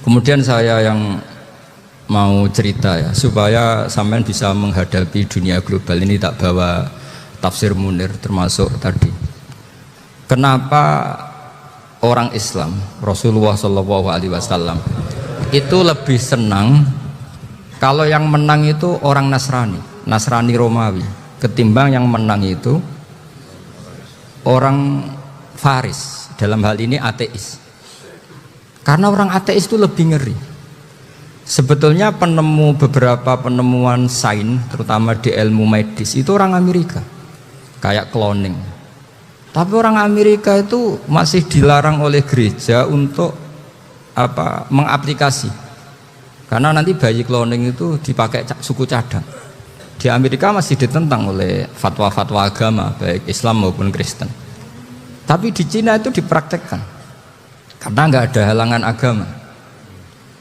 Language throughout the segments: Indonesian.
Kemudian saya yang mau cerita ya, supaya sampean bisa menghadapi dunia global ini, tak bawa tafsir Munir termasuk tadi. Kenapa orang Islam, Rasulullah SAW itu lebih senang kalau yang menang itu orang Nasrani Romawi, ketimbang yang menang itu orang Faris, dalam hal ini ateis. Karena orang ateis itu lebih ngeri. Sebetulnya beberapa penemuan sains, terutama di ilmu medis, itu orang Amerika, kayak cloning. Tapi orang Amerika itu masih dilarang oleh gereja untuk mengaplikasi. Karena nanti bayi cloning itu dipakai suku cadang. Di Amerika masih ditentang oleh fatwa-fatwa agama, baik Islam maupun Kristen. Tapi di Cina itu dipraktekkan. Karena nggak ada halangan agama.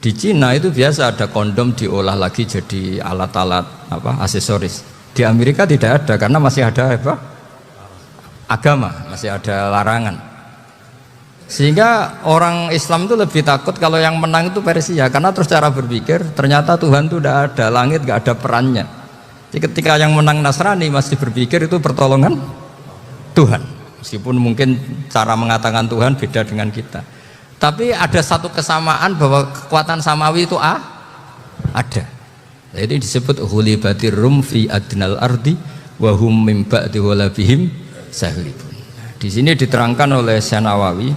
Di Cina itu biasa ada kondom diolah lagi jadi alat-alat aksesoris. Di Amerika tidak ada karena masih ada agama, masih ada larangan. Sehingga orang Islam itu lebih takut kalau yang menang itu Persia, karena terus cara berpikir ternyata Tuhan itu tidak ada, langit nggak ada perannya. Jadi ketika yang menang Nasrani masih berpikir itu pertolongan Tuhan, meskipun mungkin cara mengatakan Tuhan beda dengan kita. Tapi ada satu kesamaan bahwa kekuatan samawi itu ada. Jadi disebut hulibatir rum fi adnal ardi wa hum min ba'di walabihim sahlibun. Di sini diterangkan oleh Syekh Nawawi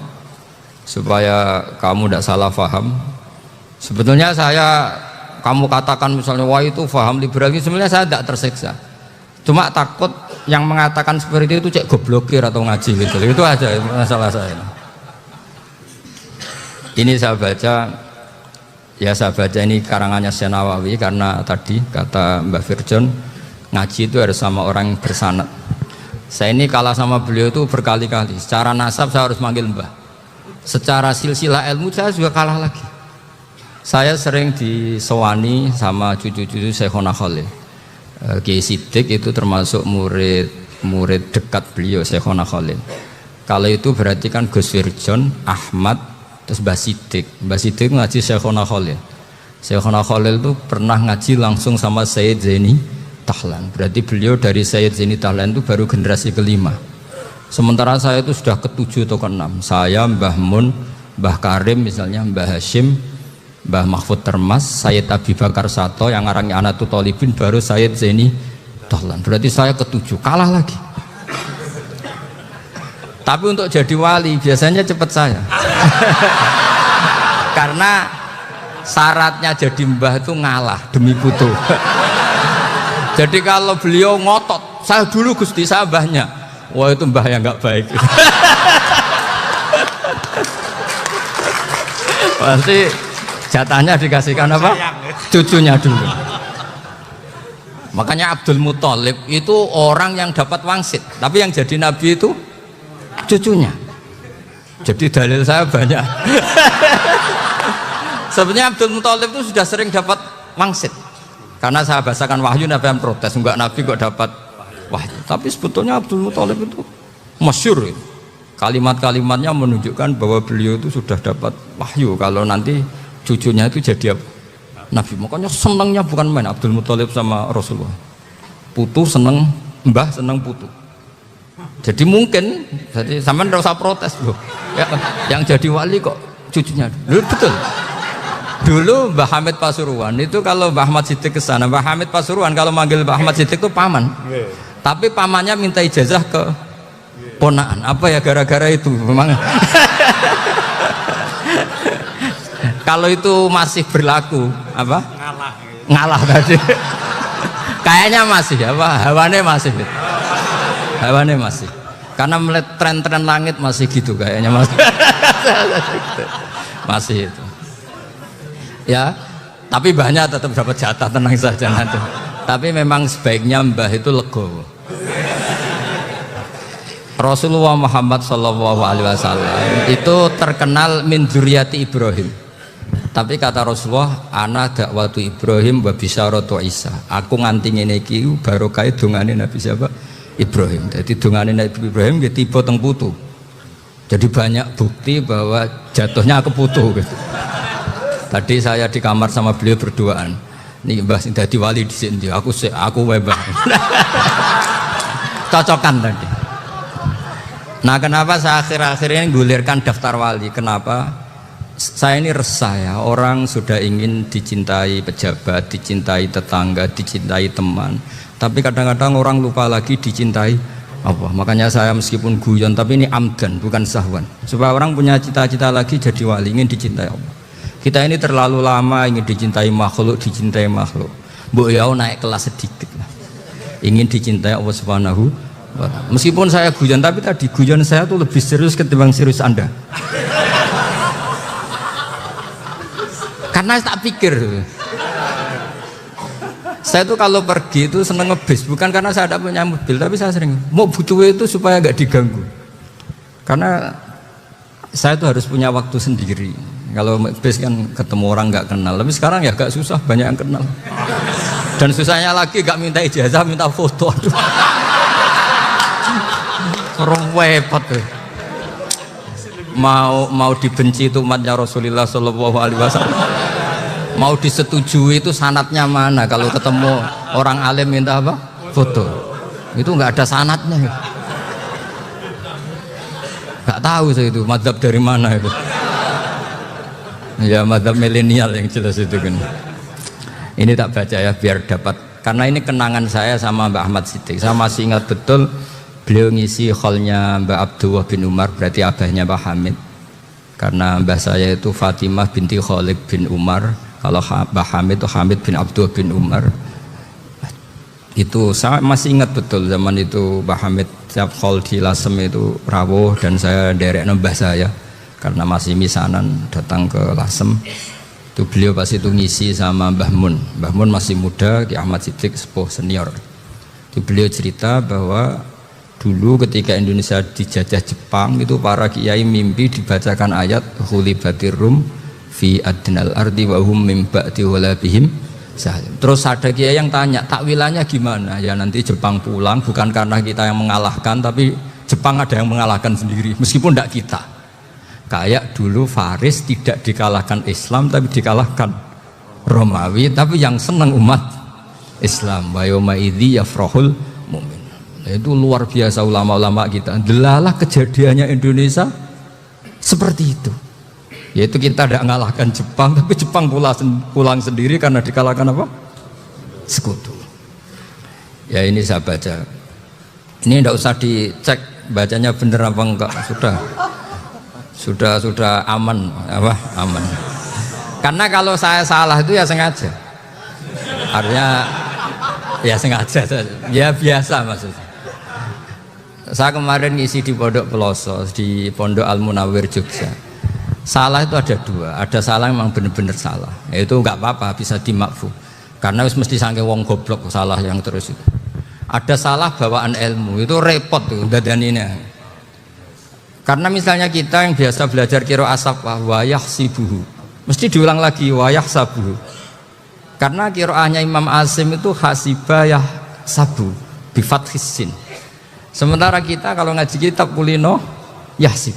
supaya kamu tidak salah paham. Sebetulnya kamu katakan misalnya wah itu paham liberalisme, sebenarnya saya tidak tersiksa. Cuma takut yang mengatakan seperti itu cek goblokir atau ngaji gitu. Itu aja masalah saya. Ini saya baca ini karangannya Syekh Nawawi, karena tadi kata Mbak Firjon ngaji itu harus sama orang yang bersanad. Saya ini kalah sama beliau itu berkali-kali. Secara nasab saya harus manggil Mbah. Secara silsilah ilmu saya juga kalah lagi. Saya sering disewani sama cucu-cucu Syekhona Khalil. Kiai Siddiq itu termasuk murid dekat beliau Syekhona Khalil. Kalau itu berarti kan Gus Firjon, Ahmad, terus Mbah Siddiq. Mbah Siddiq ngaji Syekhona Khalil. Syekhona Khalil itu pernah ngaji langsung sama Sayyid Zaini Tahlan. Berarti beliau dari Sayyid Zaini Tahlan itu baru generasi kelima. Sementara saya itu sudah ke-7 atau ke-6. Saya, Mbah Mun, Mbah Karim misalnya, Mbah Hashim, Mbah Mahfud Termas, Sayyid Abi Bakar Sato, yang ngarangnya Anatul Thalibin, baru Sayyid Zaini Tahlan. Berarti saya ke-7, kalah lagi. Tapi untuk jadi wali biasanya cepat saya. Karena syaratnya jadi mbah itu ngalah demi putu. Jadi kalau beliau ngotot, saya dulu Gusti, saya mbahnya, wah itu mbah yang nggak baik. Pasti jatahnya dikasihkan apa? Cucunya dulu. Makanya Abdul Muthalib itu orang yang dapat wangsit, tapi yang jadi nabi itu cucunya. Jadi dalil saya banyak. Sebenarnya Abdul Muthalib itu sudah sering dapat wangsit. Karena saya bahasakan wahyu, Nabi yang protes, enggak nabi kok dapat wahyu. Tapi sebetulnya Abdul Muthalib itu masyhur. Kalimat-kalimatnya menunjukkan bahwa beliau itu sudah dapat wahyu kalau nanti cucunya itu jadi nabi. Makanya senangnya bukan main Abdul Muthalib sama Rasulullah. Putu seneng mbah, seneng putu. Jadi mungkin, jadi sampean enggak usah protes loh. Ya, yang jadi wali kok cucunya. Loh, betul. Dulu Mbah Hamid Pasuruan itu kalau Mbah Ahmad Siddiq ke sana, Mbah Hamid Pasuruan kalau manggil Mbah Ahmad Siddiq itu paman. Tapi pamannya minta ijazah ke ponaan. Apa ya gara-gara itu memang. Kalau itu masih berlaku apa? Ngalah tadi. Kayaknya masih hawane masih. Karena melihat tren-tren langit masih gitu kayaknya masih itu. Ya, tapi mbahnya tetap dapat jatah, tenang saja nanti. Tapi memang sebaiknya mbah itu legowo. Rasulullah Muhammad SAW itu terkenal min dzurriyyati Ibrahim. Tapi kata Rasulullah, ana dakwatu Ibrahim wa bisyaratu Isa. Aku nganti ngene iki barokah dongane Nabi siapa? Ibrahim. Jadi dongane Nabi Ibrahim nggih tiba teng putu. Jadi banyak bukti bahwa jatuhnya ke putu gitu. Tadi saya di kamar sama beliau berduaan. Nih Mbah sing dadi wali di sini, aku Mbah. Cocokan tadi. Nah, kenapa saya akhir-akhir ini gulirkan daftar wali? Kenapa? Saya ini resah ya, orang sudah ingin dicintai pejabat, dicintai tetangga, dicintai teman. Tapi kadang-kadang orang lupa lagi dicintai Allah. Makanya saya meskipun guyon, tapi ini amdan, bukan sahwan. Supaya orang punya cita-cita lagi jadi wali, ingin dicintai Allah. Kita ini terlalu lama ingin dicintai makhluk. Mbok ya naik kelas sedikit lah. Ingin dicintai Allah Subhanahu wa Ta'ala. Meskipun saya guyon, tapi tadi guyon saya tuh lebih serius ketimbang serius Anda. Karena tak pikir, saya tuh kalau pergi itu seneng ngebis, bukan karena saya tidak punya mobil, tapi saya sering mau butuh itu supaya nggak diganggu. Karena saya tuh harus punya waktu sendiri. Kalau ngebis kan ketemu orang nggak kenal, tapi sekarang ya agak susah, banyak yang kenal. Dan susahnya lagi nggak minta ijazah, minta foto. Aduh, orang repot tuh. Mau dibenci itu umatnya Rasulullah Shallallahu Alaihi Wasallam, mau disetujui itu sanatnya mana? Kalau ketemu orang alim minta apa? Foto. Itu nggak ada sanatnya. Nggak tahu saya itu mazhab dari mana itu. Ya mazhab milenial yang jelas itu kan. Ini tak baca ya biar dapat, karena ini kenangan saya sama Mbak Ahmad Siddiq. Saya masih ingat betul. Beliau ngisi kholnya Mbak Abdullah bin Umar, berarti abahnya Mbak Hamid. Karena mbah saya itu Fatimah binti Khalid bin Umar. Kalau Mbak Hamid itu Hamid bin Abdullah bin Umar. Itu saya masih ingat betul zaman itu Mbak Hamid tiap khol di Lasem itu rawuh, dan saya derek mbah saya karena masih misanan datang ke Lasem. Itu beliau pas itu ngisi sama Mbah Mun. Mbah Mun masih muda, Ki Ahmad Siddiq sepuh senior. Itu beliau cerita bahwa dulu ketika Indonesia dijajah Jepang itu para kiai mimpi dibacakan ayat khulibatir rum fi adnal ardi wa hum mim ba'di walabihim salim. Terus ada kiai yang tanya takwilannya gimana? Ya nanti Jepang pulang bukan karena kita yang mengalahkan, tapi Jepang ada yang mengalahkan sendiri meskipun tidak kita. Kayak dulu Faris tidak dikalahkan Islam tapi dikalahkan Romawi, tapi yang senang umat Islam. Wa yauma idzi yafrahul mu'min. Itu luar biasa ulama-ulama kita. Delalah kejadiannya Indonesia seperti itu. Yaitu kita tidak mengalahkan Jepang, tapi Jepang pulang sendiri karena dikalahkan apa? Sekutu. Ya ini saya baca. Ini tidak usah dicek bacanya benar apa enggak. Sudah aman apa? Aman. Karena kalau saya salah itu ya sengaja. Artinya ya sengaja. Ya biasa maksudnya. Saya kemarin ngisi di Pondok Peloso, di Pondok Al Munawir Jogja. Salah itu ada dua, ada salah memang benar-benar salah. Itu nggak apa-apa, bisa dimakfu. Karena mesti sangke wong goblok salah yang terus itu. Ada salah bawaan ilmu, itu repot tuh dadaninya. Karena misalnya kita yang biasa belajar qiraah asafah wayah sibuhu, mesti diulang lagi wayah sabuhu. Karena qiraahnya Imam Asim itu hasibah sabu bifathis sin. Sementara kita kalau ngaji kitab kulino yahsib.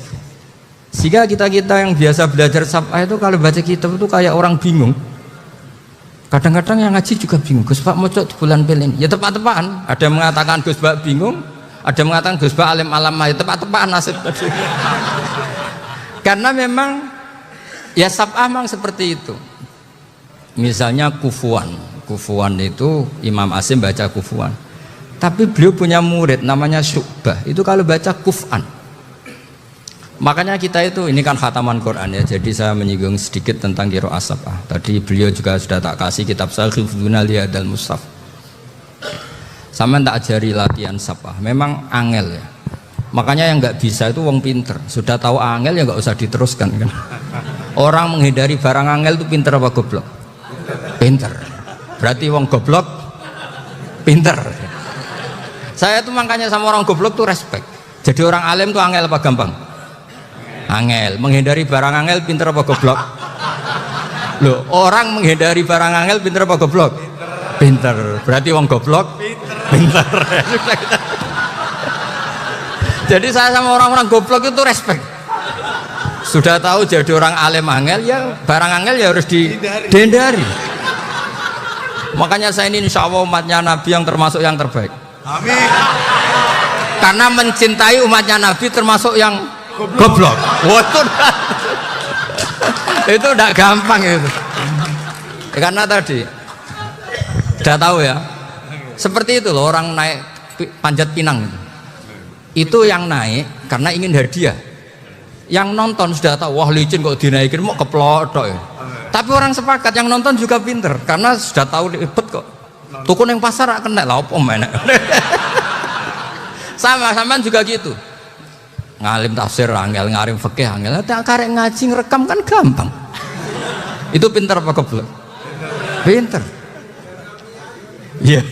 Sehingga kita yang biasa belajar sabah itu kalau baca kitab itu kayak orang bingung. Kadang-kadang yang ngaji juga bingung. Gus Pak mocok di bulan pelin. Ya tepat-tepatan. Ada yang mengatakan Gus Pak bingung, ada yang mengatakan Gus Pak alim alamah. Ya tepat-tepatan nasib tadi. Karena memang ya sabah memang seperti itu. Misalnya kufuan itu Imam Asim baca kufuan. Tapi beliau punya murid namanya Syu'bah, itu kalau baca kuf'an. Makanya kita itu, ini kan khataman Quran ya, jadi saya menyinggung sedikit tentang qiraah sabah. Tadi beliau juga sudah tak kasih kitab Sakhifuna Liyadal Mushaf. Sama tak ajari latihan sabah, memang angel ya. Makanya yang nggak bisa itu wong pinter, sudah tahu angel ya nggak usah diteruskan kan. Orang menghindari barang angel itu pinter apa goblok? Pinter. Berarti wong goblok pinter. Saya tuh makanya sama orang goblok tuh respect. Jadi orang alim tuh angel apa gampang? Angel. Menghindari barang angel pinter apa goblok? Loh, orang menghindari barang angel pinter apa goblok? Pinter. Berarti wong goblok pinter. Jadi saya sama orang-orang goblok itu respect. Sudah tahu jadi orang alim angel, ya barang angel ya harus dihindari. Makanya saya ini insya Allah umatnya Nabi yang termasuk yang terbaik. Amin. Karena mencintai umatnya Nabi termasuk yang goblok. Itu udah gampang itu. Karena tadi sudah tahu ya. Seperti itu loh orang naik panjat pinang itu yang naik karena ingin hadiah. Yang nonton sudah tahu, wah licin kok dinaikin mau keplodok ya. Tapi orang sepakat yang nonton juga pinter karena sudah tahu ribet kok. Tuku yang pasar akan naik lah apa mana. Sama juga gitu. Ngalim tafsir angel, ngalim fikih angel. Tak karek ngaji ngerekam kan gampang. Itu pinter apa goblok? Pinter. Iya.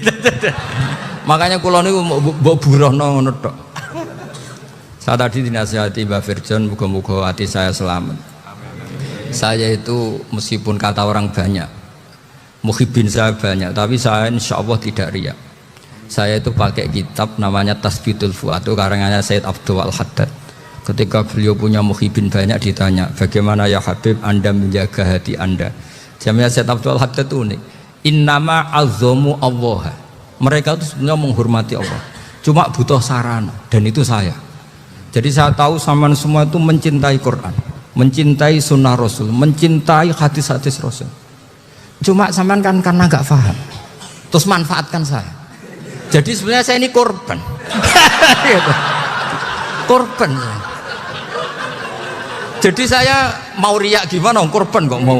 Makanya kula niku mbok burohno ngono tok. Saya tadi dinasihati Mbak Virjon, moga-moga hati saya selamat. Saya itu meskipun kata orang banyak, muhibin saya banyak, tapi saya insya Allah tidak riya. Saya itu pakai kitab namanya Tasbitul Fuad, itu karangannya Sayyid Abdul Al-Haddad. Ketika beliau punya muhibin banyak ditanya, bagaimana ya Habib Anda menjaga hati Anda? Jamnya Sayyid Abdul Al-Haddad itu unik. Innama azzamu Allah. Mereka itu sebenarnya menghormati Allah, cuma butuh sarana, dan itu saya. Jadi saya tahu sampean semua itu mencintai Quran, mencintai sunnah Rasul, mencintai hadis-hadis Rasul. Cuma sampean kan karena nggak paham, terus manfaatkan saya. Jadi sebenarnya saya ini korban. Korban. Jadi saya mau riak gimana? Korban kok mau.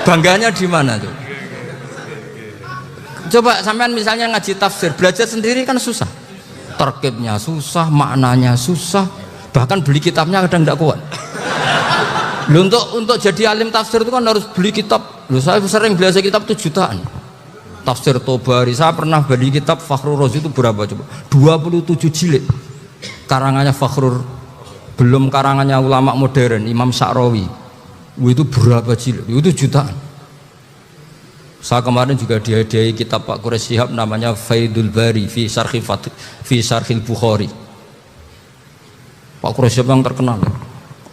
Bangganya di mana tuh? Coba sampean misalnya ngaji tafsir, belajar sendiri kan susah. Terkibnya susah, maknanya susah, bahkan beli kitabnya kadang tidak kuat. Loh, untuk jadi alim tafsir itu kan harus beli kitab. Loh, saya sering belajar kitab itu jutaan. Tafsir Tobari, saya pernah beli kitab Fakhrur Razi itu berapa coba? 27 jilid. Karangannya Fakhrur, belum karangannya ulama modern, Imam Sa'rawi. Itu berapa jilid? Itu jutaan. Saya kemarin juga dihadiahi kitab Pak Quraish Shihab namanya Faidul Bari fi Syarhil Bukhari. Pak Quraish Shihab yang terkenal.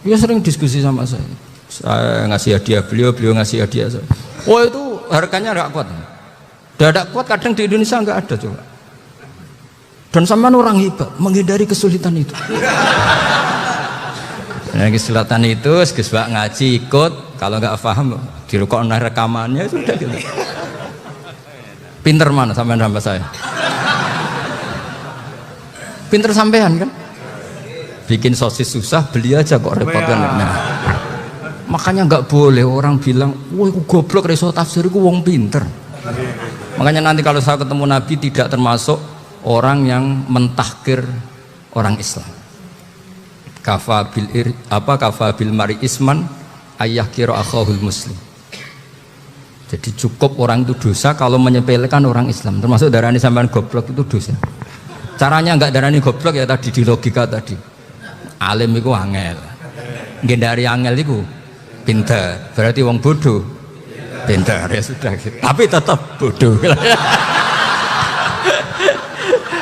Dia sering diskusi sama saya. Saya ngasih hadiah beliau ngasih hadiah saya. Oh itu harganya nggak kuat. Tidak kuat kadang di Indonesia nggak ada coba. Dan sampean orang hebat menghindari kesulitan itu. Nah, kesulitan itu sebab ngaji ikut, kalau nggak paham dirukokno rekamannya sudah gitu. Pinter mana sampean sama saya? Pinter sampean kan? Bikin sosis susah, beli aja kok repot kan. Nah, makanya nggak boleh orang bilang, wah aku goblok reso tafsir aku wong pinter. Makanya nanti kalau saya ketemu Nabi tidak termasuk orang yang mentahkir orang Islam. Kafa bil mari isman ayah kira akhahul muslim. Jadi cukup orang itu dosa kalau menyepelekan orang Islam, termasuk darani sampean goblok itu dosa. Caranya enggak darani goblok ya tadi di logika tadi. Alim itu angel, ngendari angel itu pinter, berarti wong bodoh pinter ya sudah gitu. Tapi tetap bodoh.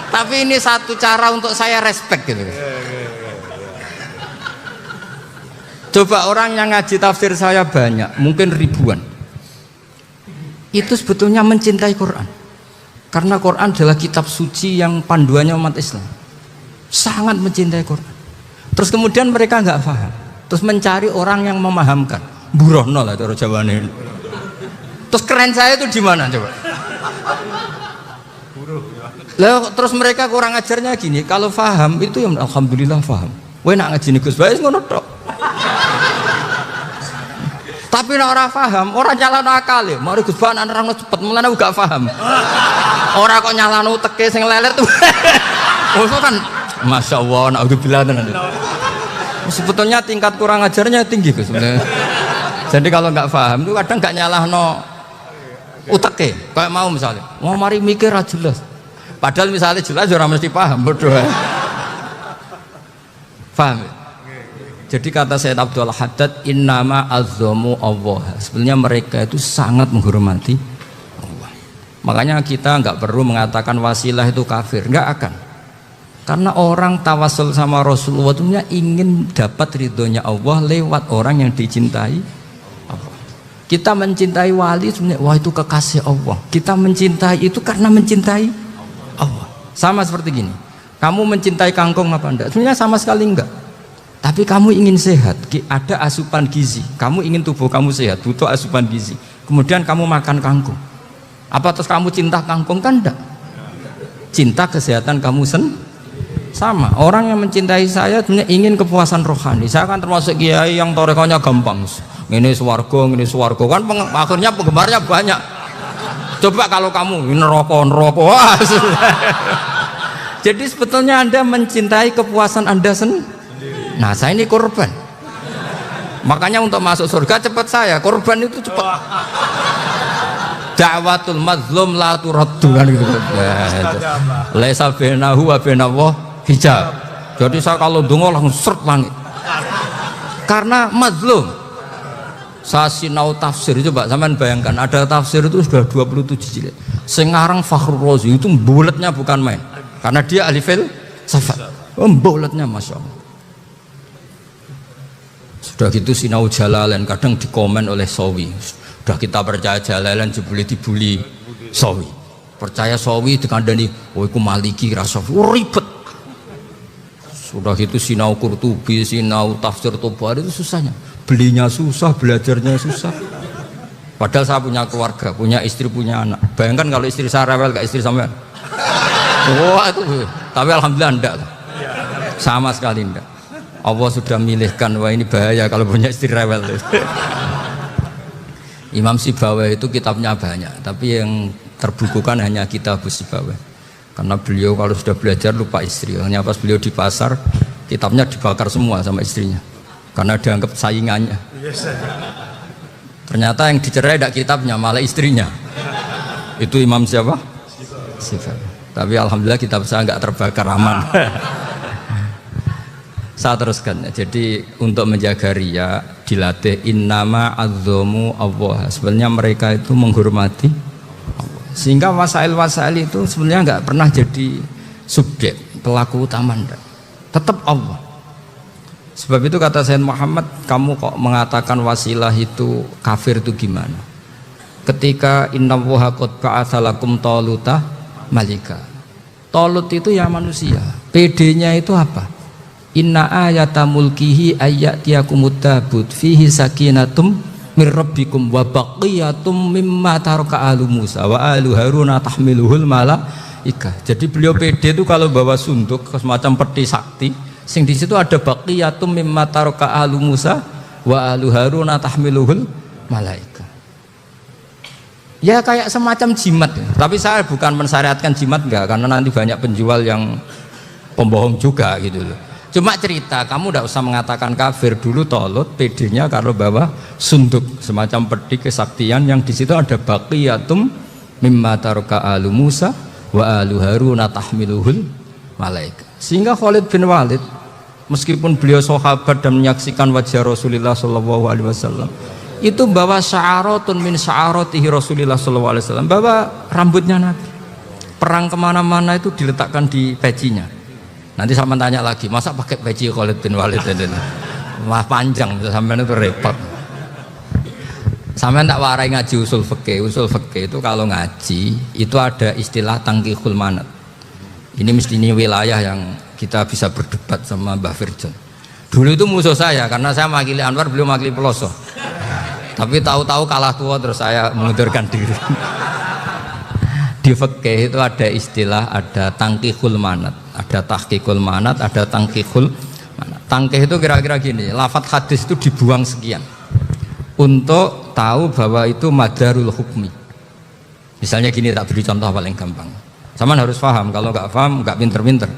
Tapi ini satu cara untuk saya respect gitu. Coba orang yang ngaji tafsir saya banyak, mungkin ribuan. Itu sebetulnya mencintai Quran. Karena Quran adalah kitab suci yang panduannya umat Islam. Sangat mencintai Quran. Terus kemudian mereka nggak paham. Terus mencari orang yang memahamkan. Burohno lah cara Jawane. Terus keren saya itu di mana coba? Lah terus mereka kurang ajarnya gini, kalau paham itu ya alhamdulillah paham. Kowe nak ngaji Gus Bae ngono tok. Tapi nek ora paham, ora nyalano akal ya. Mari Gus Bae nerangno cepet, mulane aku gak paham. Ora kok nyalano uteke sing lelet tuh. Oh kan Masya Allah, naudzubillah tenan. Sebetulnya tingkat kurang ajarnya tinggi Gus sebenarnya. Jadi kalau nggak paham itu kadang nggak nyalahno uteke. Kayak mau misalnya, mau mari mikir aja jelas. Padahal misalnya jelas orang mesti paham, bodoh. Paham? Jadi kata Sayyid Abdul Haddad, innama azzamu Allah. Sebenarnya mereka itu sangat menghormati Allah. Makanya kita nggak perlu mengatakan wasilah itu kafir, nggak akan. Karena orang tawasul sama Rasulullah itu ingin dapat ridhonya Allah lewat orang yang dicintai Allah. Kita mencintai wali sebenarnya, wah itu kekasih Allah. Kita mencintai itu karena mencintai Allah. Sama seperti gini, kamu mencintai kangkung apa enggak? Sebenarnya sama sekali enggak. Tapi kamu ingin sehat, ada asupan gizi. Kamu ingin tubuh kamu sehat, butuh asupan gizi. Kemudian kamu makan kangkung. Apa terus kamu cinta kangkung? Kan enggak. Cinta kesehatan kamu sama. Orang yang mencintai saya sebenarnya ingin kepuasan rohani. Saya kan termasuk kiai yang torekonya gampang. Ini swarga kan akhirnya penggemarnya banyak. Coba kalau kamu neraka. Wah. Jadi sebetulnya Anda mencintai kepuasan Anda sendiri. Nah, saya ini korban. Makanya untuk masuk surga cepat saya. Korban itu cepat. Da'watul mazlum la turaddu kan gitu. Laisa bainahu wa bainallah hijab. Jadi saya kalau dongo langsung seret langit. Karena mazlum. Saya sinau tafsir itu, Pak, sampean bayangkan ada tafsir itu sudah 27 jilid. Sing ngarang Fakhrul Razi itu bulatnya bukan main. Karena dia ahli filsafat. Bulatnya Masya Allah. Sudah gitu sinau Jalalain kadang dikomen oleh Sawi. Sudah kita percaya Jalalain dibuli Sawi. Percaya Sawi dikandani, oh iku Maliki rasa ribet. Sudah gitu sinau Qurtubi, sinau tafsir Tobari itu susahnya. Belinya susah, belajarnya susah. Padahal saya punya keluarga, punya istri, punya anak. Bayangkan kalau istri saya rewel gak istri sampean. Wah itu, tapi alhamdulillah enggak. Sama sekali enggak. Allah sudah milihkan, wah ini bahaya kalau punya istri rewel. Imam Sibawai itu kitabnya banyak, tapi yang terbukukan hanya kitab Sibawai. Karena beliau kalau sudah belajar lupa istri. Hanya pas beliau di pasar, kitabnya dibakar semua sama istrinya. Karena dianggap saingannya. Ternyata yang dicerai tidak kitabnya, malah istrinya. Itu Imam siapa? Sibawai. Tapi alhamdulillah kitab saya nggak terbakar, aman. Saya teruskan. Jadi untuk menjaga riya dilatih innama azzamu Allah. Sebenarnya mereka itu menghormati Allah. Sehingga wasail-wasail itu sebenarnya nggak pernah jadi subjek pelaku utama, enggak. Tetap Allah. Sebab itu kata Sayyid Muhammad, kamu kok mengatakan wasilah itu kafir itu gimana? Ketika innallaha qad ba'atsa lakum taluta malika. Talut itu ya manusia. PD-nya itu apa? Inna ayata mulkihi ayyatiyakumut tabut fihi sakinatum mir rabbikum wa baqiyatum mimma taraka alu Musa wa alu Haruna tahmiluhul malaikah. Jadi beliau PD itu kalau bawa sunduk semacam peti sakti, sing di situ ada baqiyatum mimma taraka alu Musa wa alu Haruna tahmiluhul malaikah. Ya kayak semacam jimat ya. Tapi saya bukan mensyariatkan jimat enggak, karena nanti banyak penjual yang pembohong juga gitu loh. Cuma cerita, kamu tidak usah mengatakan kafir. Dulu Talut PD-nya kalau bawa sunduk semacam peti kesaktian yang di situ ada baqiyatum mimma taraka alu Musa wa alu Haruna tahmiluhul malaika. Sehingga Khalid bin Walid meskipun beliau sahabat dan menyaksikan wajah Rasulullah sallallahu alaihi wasallam, itu bawa sya'aratun min sya'aratihi Rasulullah sallallahu alaihi wasallam, bawa rambutnya Nabi. Perang kemana-mana itu diletakkan di pecinya. Nanti sama tanya lagi, masa pakai peci Khalid bin Walid ini? Wah panjang, sampai itu repot. Sampai tak warai ngaji usul fikih. Usul fikih itu kalau ngaji itu ada istilah tangkihul manat. Ini mesti ini wilayah yang kita bisa berdebat sama Mbah Firjon. Dulu itu musuh saya karena saya mewakili Anwar, beliau mewakili Peloso. Tapi tahu-tahu kalah tua terus saya mengundurkan diri. Di fikih itu ada istilah, ada tangkihul manat, ada tahqiqul manat, ada tangkihul manat. Tangkih itu kira-kira gini, lafadz hadis itu dibuang sekian untuk tahu bahwa itu madarul hukmi. Misalnya gini, tak beri contoh paling gampang. Sama harus paham, kalau nggak paham nggak pinter-pinter.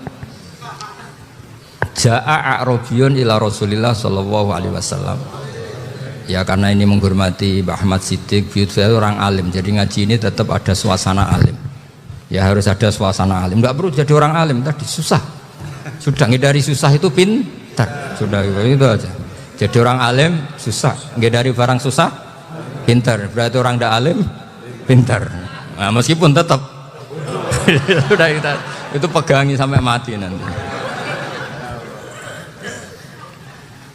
Ja'a a'rabiyun ila Rasulillah sallallahu alaihi wasallam. Ya karena ini menghormati Mbah Ahmad Siddiq, saya orang alim, jadi ngaji ini tetap ada suasana alim. Ya harus ada suasana alim, nggak perlu jadi orang alim, tadi susah. Sudah ngedari susah itu pintar, sudah itu aja. Jadi orang alim susah, ngedari barang susah pintar, berarti orang tidak alim pintar. Nah, meskipun tetap sudah kita Itu pegangi sampai mati nanti.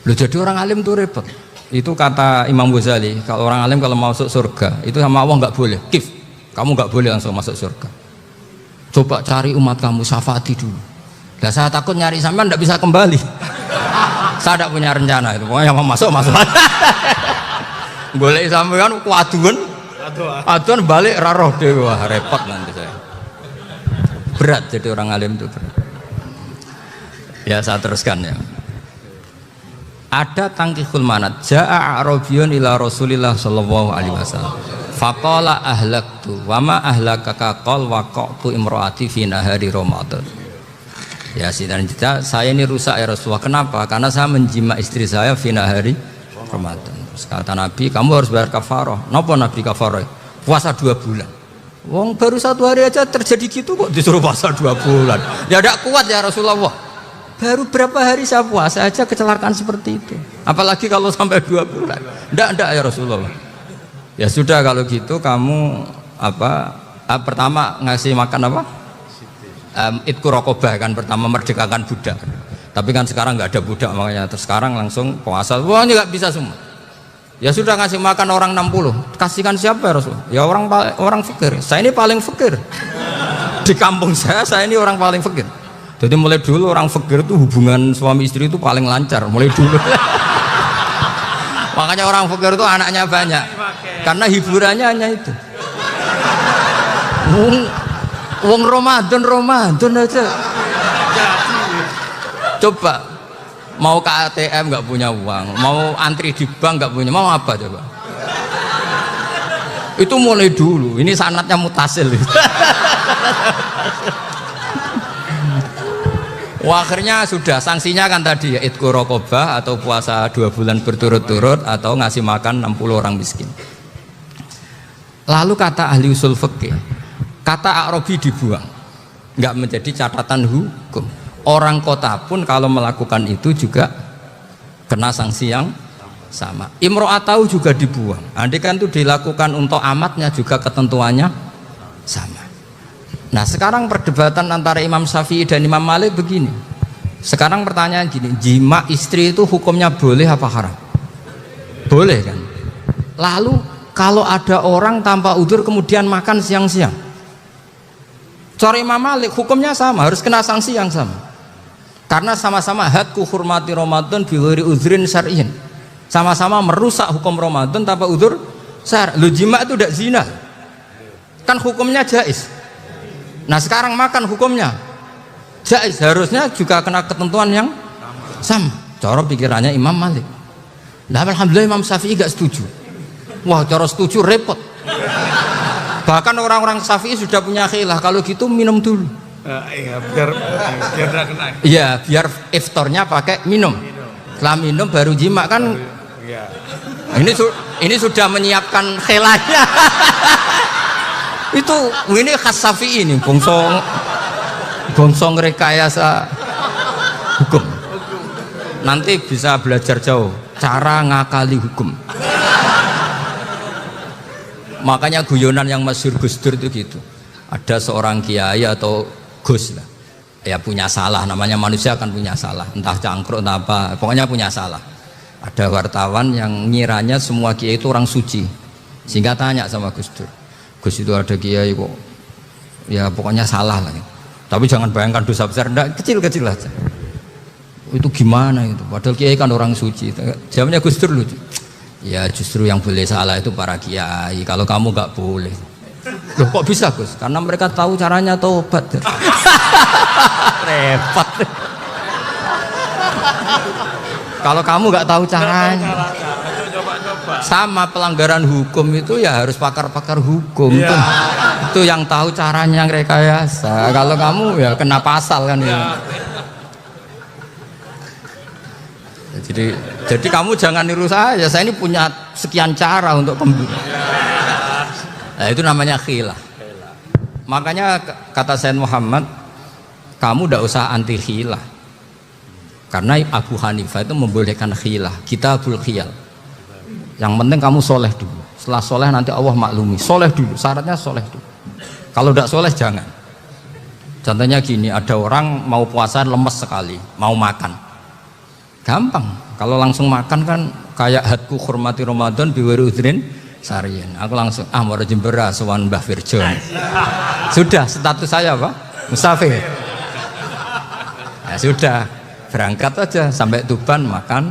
Loh, jadi orang alim tuh repot. Itu kata Imam Ghazali, kalau orang alim kalau masuk surga itu sama Allah nggak boleh. Kif, kamu nggak boleh langsung masuk surga. Coba cari umat kamu, syafaati dulu. Nah, saya takut nyari sampean nggak bisa kembali. Saya tidak punya rencana itu. Pokoknya mau masuk. Golek sampean kuaduan. Aduan balik raroh deh, wah repot nanti saya. Berat jadi orang alim itu berat. Ya saya teruskan ya. Ada tangkihul manat. Ja'a A'rabiyun ila Rasulillah sallallahu alaihi wasallam. Faqala ahlaktu wa ma ahlakaka qal waqa'tu imraati fi nahari Ramadan. Ya sidang saya ini rusak ya Rasulullah. Kenapa? Karena saya menjima istri saya fi nahari Ramadan. Terus kata Nabi, kamu harus bayar kafarah. Napa Nabi kafarah? Puasa 2 bulan. Wong baru 1 hari aja terjadi gitu kok disuruh puasa 2 bulan. Ya tidak kuat ya Rasulullah. Baru berapa hari saya puasa aja kecelakaan seperti itu. Apalagi kalau sampai 2 bulan. Tidak ya Rasulullah. Ya sudah kalau gitu kamu pertama ngasih makan apa? Itku rokobah kan pertama merdekakan budak. Tapi kan sekarang nggak ada budak makanya terus sekarang langsung puasa. Wah ini nggak bisa semua. Ya sudah ngasih makan orang 60. Kasihkan siapa ya Rasul? Ya orang fakir. Saya ini paling fakir. Di kampung saya ini orang paling fakir. Jadi mulai dulu orang fakir itu hubungan suami istri itu paling lancar mulai dulu. Makanya orang fakir itu anaknya banyak. Karena hiburannya hanya itu. Wong Ramadan aja. Coba mau ke ATM nggak punya uang, mau antri di bank nggak punya, mau apa coba? Itu mulai dulu. Ini sanatnya mutasil. Wah, akhirnya sudah sanksinya kan tadi ya itqu raqabah atau puasa 2 bulan berturut-turut atau ngasih makan 60 orang miskin. Lalu kata ahli usul fikih, kata A'rabi dibuang, nggak menjadi catatan hukum. Orang kota pun kalau melakukan itu juga kena sanksi yang sama. Imro'atau juga dibuang. Andai kan itu dilakukan untuk amatnya juga ketentuannya sama. Nah sekarang perdebatan antara Imam Syafi'i dan Imam Malik begini. Sekarang pertanyaan gini, jima istri itu hukumnya boleh apa haram? Boleh kan? Lalu kalau ada orang tanpa udzur kemudian makan siang-siang, cara Imam Malik hukumnya sama, harus kena sanksi yang sama. Karena sama-sama hadku hurmati Ramadan bi ghairi udzrin syar'iyyin. Sama-sama merusak hukum Ramadan tanpa udzur syar'. Lu jima itu tidak zina. Kan hukumnya jaiz. Nah, sekarang makan hukumnya jaiz, harusnya juga kena ketentuan yang sama. Cara pikirannya Imam Malik. Nah, alhamdulillah Imam Syafi'i gak setuju. Wah, cara setuju repot. Bahkan orang-orang Syafi'i sudah punya khilah, kalau gitu minum dulu. Iya, biar tidak kena. Iya, biar iftarnya pakai minum. Setelah minum baru jima kan. Iya. Ini sudah menyiapkan khilahnya. Ini khas Syafi'i ini, bongsong rekayasa hukum. Nanti bisa belajar jauh cara ngakali hukum. Makanya guyonan yang masyhur Gus Dur itu gitu. Ada seorang kiai atau Gus lah, ya punya salah, namanya manusia akan punya salah, entah cangkruk entah apa, pokoknya punya salah. Ada wartawan yang ngiranya semua kiai itu orang suci, sehingga tanya sama Gus Dur, Gus itu ada kiai kok, ya pokoknya salah lah. Tapi jangan bayangkan dosa besar, enggak, kecil-kecil aja. Itu gimana itu? Padahal kiai kan orang suci. Jawabnya Gus Dur lucu. Ya justru yang boleh salah itu para kiai, kalau kamu nggak boleh. Loh kok bisa Gus? Karena mereka tahu caranya taubat. Repot. Kalau kamu nggak tahu caranya, sama pelanggaran hukum itu ya harus pakar-pakar hukum. Ya. Itu yang tahu caranya rekayasa. Kalau kamu ya kena pasal kan ya. Jadi kamu jangan niru saya ini punya sekian cara untuk nah, itu namanya khilah. Makanya kata Sayyid Muhammad, kamu tidak usah anti khilah. Karena Abu Hanifah itu membolehkan khilah, kitabul khiyal. Yang penting kamu soleh dulu. Setelah soleh nanti Allah maklumi. Soleh dulu, syaratnya soleh dulu. Kalau tidak soleh jangan. Contohnya gini, ada orang mau puasa lemes sekali, mau makan. Gampang, kalau langsung makan kan kayak hadku hormati Ramadan biwari udrin sarian. Aku langsung mau jembera sowan Mbah Firjon. Sudah, status saya apa? Musafir. Ya sudah, berangkat aja sampai Tuban makan.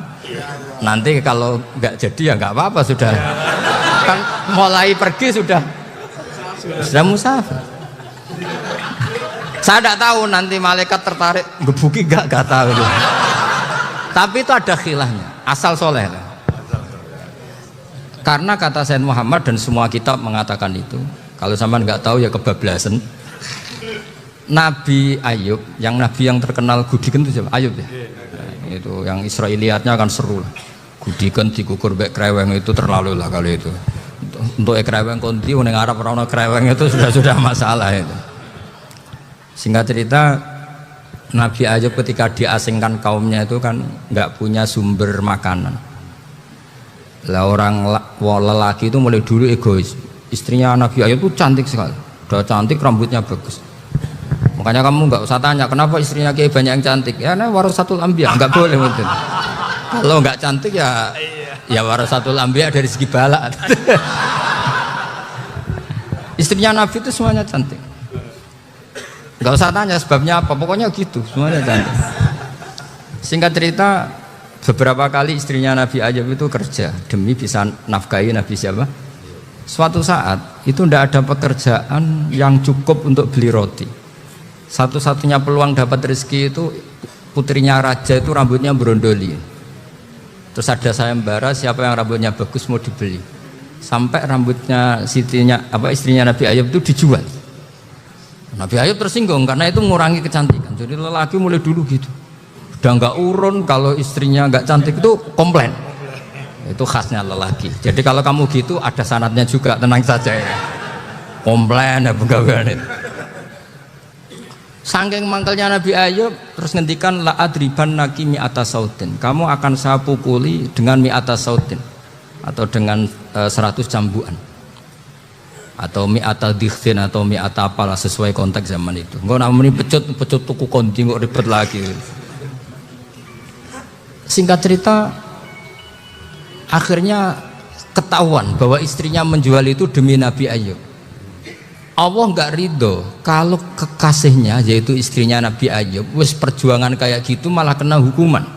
Nanti kalau nggak jadi ya nggak apa-apa sudah. Kan mulai pergi sudah musafir. Saya tidak tahu nanti malaikat tertarik gebuki gak tahu. Tapi itu ada khilafnya, asal soleh. Karena kata Sayyid Muhammad dan semua kitab mengatakan itu. Kalau sampean nggak tahu ya kebablasan. Nabi Ayub, yang nabi yang terkenal Gudiken itu siapa? Ayub ya. Nah, itu yang Israiliyatnya kan seru lah. Gudiken dikukur bek kreweng itu terlalu lah kali itu. Untuk kreweng konti, ning Arab ora kreweng itu sudah masalah itu. Singkat cerita, Nabi Ayub ketika diasingkan kaumnya itu kan nggak punya sumber makanan. Lah orang lelaki itu mulai dulu egois. Istrinya Nabi Ayub itu cantik sekali, udah cantik, rambutnya bagus. Makanya kamu nggak usah tanya kenapa istrinya kayak banyak yang cantik. Ya, nah warasatul anbiya, nggak boleh mungkin. Kalau nggak cantik ya warasatul anbiya dari segi balak. Istrinya Nabi itu semuanya cantik. Nggak usah tanya sebabnya apa, pokoknya gitu, semuanya cantik. Singkat cerita, beberapa kali istrinya Nabi Ayub itu kerja demi bisa nafkahi Nabi siapa? Suatu saat itu tidak ada pekerjaan yang cukup untuk beli roti. Satu-satunya peluang dapat rezeki itu putrinya raja itu rambutnya berondoli. Terus ada sayembara siapa yang rambutnya bagus mau dibeli. Sampai rambutnya istrinya Nabi Ayub itu dijual. Nabi Ayub tersinggung karena itu mengurangi kecantikan. Jadi lelaki mulai dulu gitu. Udah nggak urun kalau istrinya nggak cantik itu komplain. Itu khasnya lelaki. Jadi kalau kamu gitu ada sanadnya juga, tenang saja ya. Komplain ya pegawaian itu. Saking mangkelnya Nabi Ayub terus ngendikan la adriban naki mi'ata sautin. Kamu akan saya pukuli dengan mi'ata sautin atau dengan 100 cambuan. Atau mi'ata dikhtin atau mi'ata apalah sesuai konteks zaman itu. Enggak namanya pecut tuku konti kok ribet lagi. Singkat cerita akhirnya ketahuan bahwa istrinya menjual itu demi Nabi Ayub. Allah nggak ridho kalau kekasihnya yaitu istrinya Nabi Ayub wis perjuangan kayak gitu malah kena hukuman.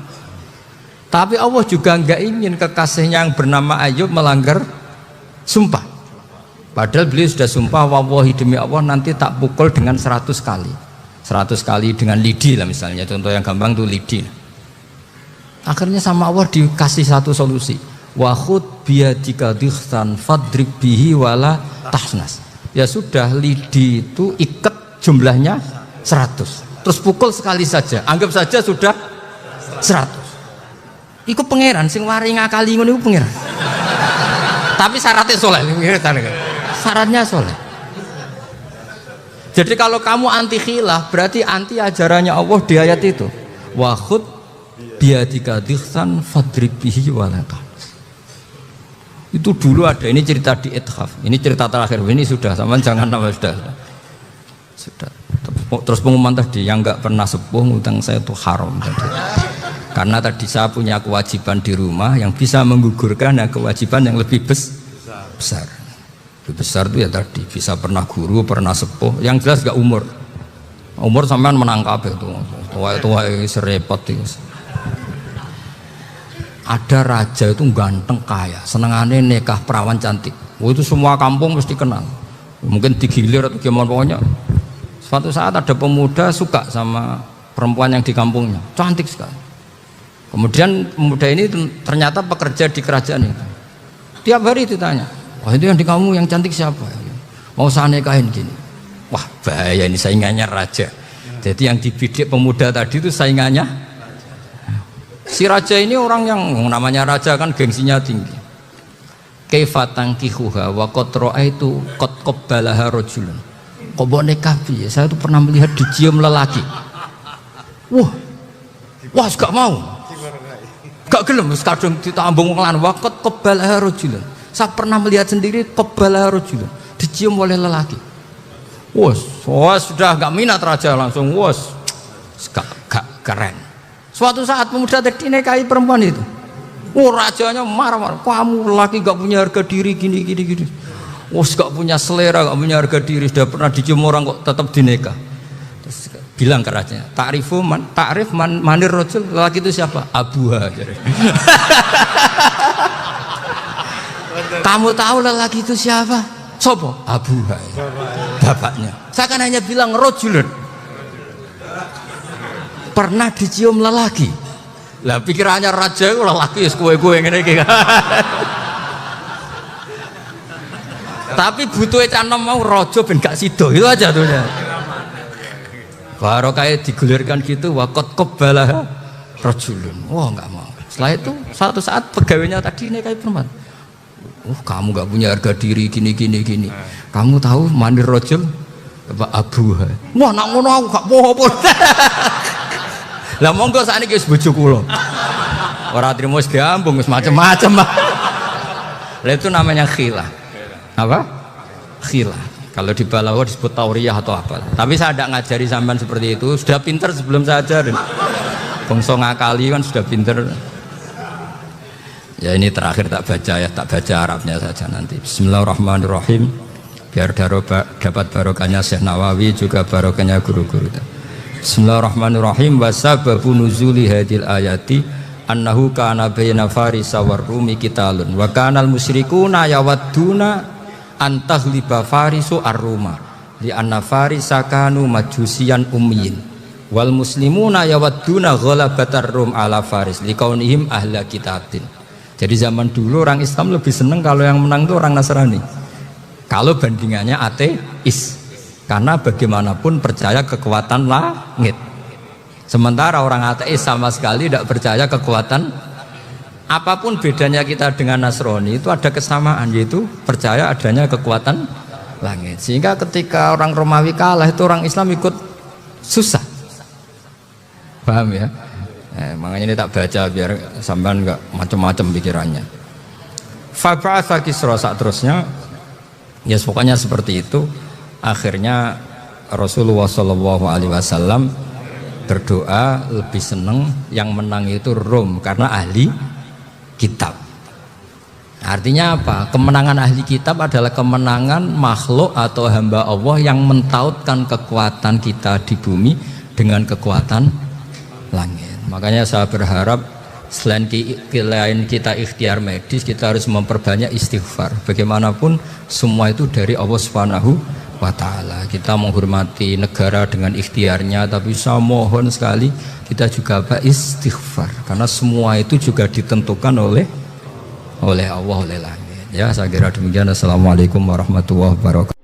Tapi Allah juga nggak ingin kekasihnya yang bernama Ayub melanggar sumpah. Padahal beliau sudah sumpah wallahi demi Allah nanti tak pukul dengan 100 kali. 100 kali dengan lidi lah misalnya, contoh yang gampang tuh lidi. Akhirnya sama Allah dikasih satu solusi. Wa khud biyadika dikhtan fadrib bihi wala tahnas. Ya sudah, lidi itu ikat jumlahnya 100. Terus pukul sekali saja. Anggap saja sudah 100. Iku pangeran sing wari ngakali ngono iku pangeran. Tapi syaratnya soleh. Syaratnya soleh. Jadi kalau kamu anti khilaf berarti anti ajarannya Allah di ayat itu. Wa khud biyadika dikhtan fadrib bihi wala tahnas. Itu dulu ada, ini cerita di Ithaf, ini cerita terakhir, ini sudah, sama jangan nama sudah. Terus pengumuman tadi, yang nggak pernah sepuh ngutang saya itu haram tadi. Karena tadi saya punya kewajiban di rumah yang bisa menggugurkan kewajiban yang lebih besar. Lebih besar itu ya tadi, bisa pernah guru, pernah sepuh, yang jelas gak umur. Umur sampean menangkap itu, tua serepot itu. Ada raja itu ganteng kaya, senengannya nikah perawan cantik. Itu semua kampung mesti kenal. Mungkin digilir atau gimana pokoknya. Suatu saat ada pemuda suka sama perempuan yang di kampungnya, cantik sekali. Kemudian pemuda ini ternyata pekerja di kerajaan itu. Tiap hari ditanya, wah itu yang di kamu yang cantik siapa? Mau saya nikahin gini. Wah bahaya ini saingannya raja. Jadi yang dibidik pemuda tadi itu saingannya. Si raja ini orang yang namanya raja kan gengsinya tinggi. Kaifatang kihuha wa qad ra'aitu qad qabbalaha rajulun. Kok mbok nikah piye? Saya itu pernah melihat dicium lelaki. Wah, gak mau. Gak gelem wis kadung ditambung wong lanang wa qad qabbalaha rajulun. Saya pernah melihat sendiri qabbalaha rajulun, dicium oleh lelaki. sudah nggak minat raja langsung gak keren. Suatu saat pemuda tadi nikahi perempuan itu, rajanya marah-marah, kamu laki gak punya harga diri gini. Gak punya selera, gak punya harga diri, sudah pernah dicium orang kok tetap dinikah. Terus bilang ke rajanya, takrif manir rojul, laki itu siapa? Abuha. Kamu tahu lelaki itu siapa? Sopo? Abuha. Bapaknya. Saya kan hanya bilang rojulun. Pernah dicium lelaki. Lah pikirannya raja itu lelaki kue-kue ngene iki. Tapi butuhe canom mau raja ben gak sida. Itu aja tuhnya. Baru kayak digulirkan gitu waqat qabbalah rajulun. Wah enggak mau. Setelah itu suatu saat pegawainya tadi ini kayak perempuan. Kamu gak punya harga diri gini. Kamu tahu manir rajul apa abuha. Wah nak ngono aku gak apa-apa. Lah monggo sakniki wis bojo kula. Ora trimo wis diambung wis macem-macem. Lah itu namanya khilah. Apa? Khilah. Kalau di balaghah disebut tauriyah atau apa. Tapi saya tidak ngajari sampean seperti itu. Sudah pinter sebelum saya ajarin. Bangsa ngakali kan sudah pinter. Ya ini terakhir tak baca Arabnya saja nanti. Bismillahirrahmanirrahim. Biar dapat barokahnya Syekh Nawawi juga barokahnya guru-guru. Bismillahirrahmanirrahim. Wa sababu nuzuli hadil ayati annahu kana baina farisa war rumi qitalun wa kana al musyrikuna yawadduna antaghliba farisu ar-ruma li anna farisa kanu majusiyan ummiyin wal muslimuna yawadduna ghalabatar rum ala faris liqaunihim ahla kitabin. Jadi zaman dulu orang Islam lebih senang kalau yang menang itu orang Nasrani. Kalau bandingannya ateis. Karena bagaimanapun percaya kekuatan langit. Sementara orang ateis sama sekali tidak percaya kekuatan. Apapun bedanya kita dengan Nasrani itu ada kesamaan, yaitu percaya adanya kekuatan langit. Sehingga ketika orang Romawi kalah itu orang Islam ikut susah. Paham ya? Makanya ini tak baca biar sampean nggak macam-macam pikirannya. Fab'atha Kisra saat terusnya, ya pokoknya seperti itu. Akhirnya Rasulullah SAW berdoa lebih senang yang menang itu Rom karena ahli kitab. Artinya apa? Kemenangan ahli kitab adalah kemenangan makhluk atau hamba Allah yang mentautkan kekuatan kita di bumi dengan kekuatan langit. Makanya saya berharap selain kita ikhtiar medis, kita harus memperbanyak istighfar. Bagaimanapun semua itu dari Allah Subhanahu wa ta'ala. Kita menghormati negara dengan ikhtiarnya, tapi saya mohon sekali kita juga istighfar, karena semua itu juga ditentukan oleh Allah, oleh langit. Ya, saya kira demikian. Assalamualaikum warahmatullahi wabarakatuh.